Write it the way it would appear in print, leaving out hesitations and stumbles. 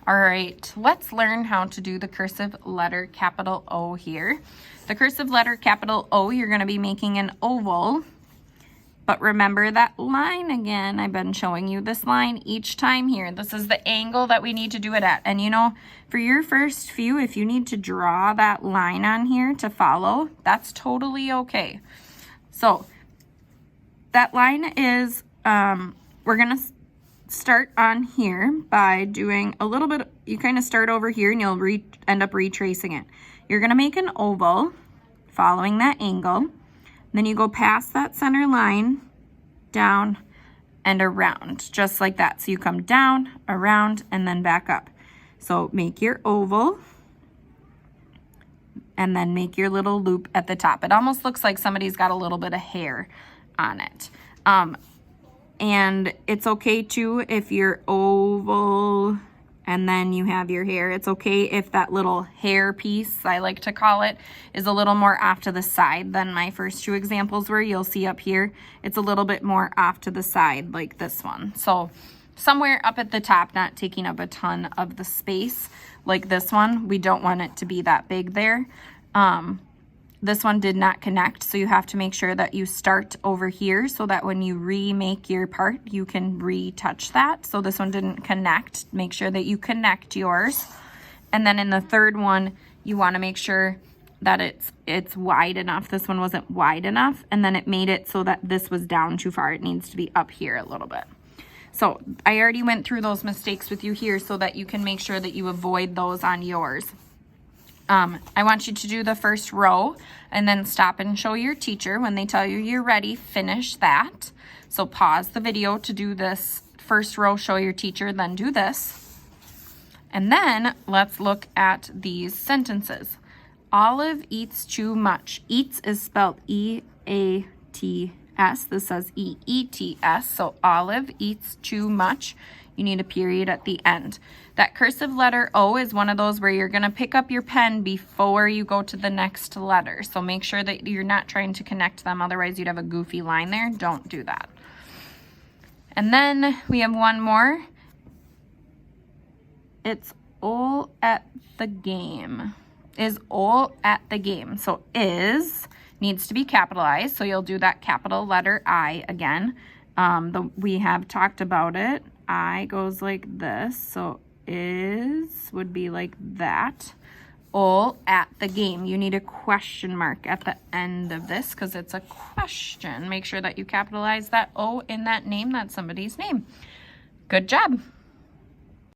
All right, let's learn how to do the cursive letter capital O here. The cursive letter capital O, you're going to be making an oval. But remember that line again. I've been showing you this line each time here. This is the angle that we need to do it at. And you know, for your first few, if you need to draw that line on here to follow, that's totally okay. So that line is, we're going to start on here by doing a little bit. You kind of start over here and you'll end up retracing it. You're going to make an oval following that angle. Then you go past that center line, down and around, just like that. So you come down, around, and then back up. So make your oval and then make your little loop at the top. It almost looks like somebody's got a little bit of hair on it. And it's okay too if your oval and then you have your hair. It's okay if that little hair piece, I like to call it, is a little more off to the side than my first two examples were. You'll see up here, it's a little bit more off to the side like this one. So somewhere up at the top, not taking up a ton of the space like this one. We don't want it to be that big there. This one did not connect, so you have to make sure that you start over here so that when you remake your part, you can retouch that. So this one didn't connect. Make sure that you connect yours. And then in the third one, you want to make sure that it's wide enough. This one wasn't wide enough, and then it made it so that this was down too far. It needs to be up here a little bit. So I already went through those mistakes with you here so that you can make sure that you avoid those on yours. I want you to do the first row and then stop and show your teacher. When they tell you you're ready, finish that. So pause the video to do this first row, show your teacher, then do this. And then let's look at these sentences. Olive eats too much. Eats is spelled E-A-T-S. This says E-E-T-S. So Olive eats too much. You need a period at the end. That cursive letter O is one of those where you're going to pick up your pen before you go to the next letter. So make sure that you're not trying to connect them. Otherwise, you'd have a goofy line there. Don't do that. And then we have one more. It's all at the game. Is all at the game. So is needs to be capitalized. So you'll do that capital letter I again. We have talked about it. I goes like this, so is would be like that. All at the game. You need a question mark at the end of this because it's a question. Make sure that you capitalize that O in that name. That's somebody's name. Good job.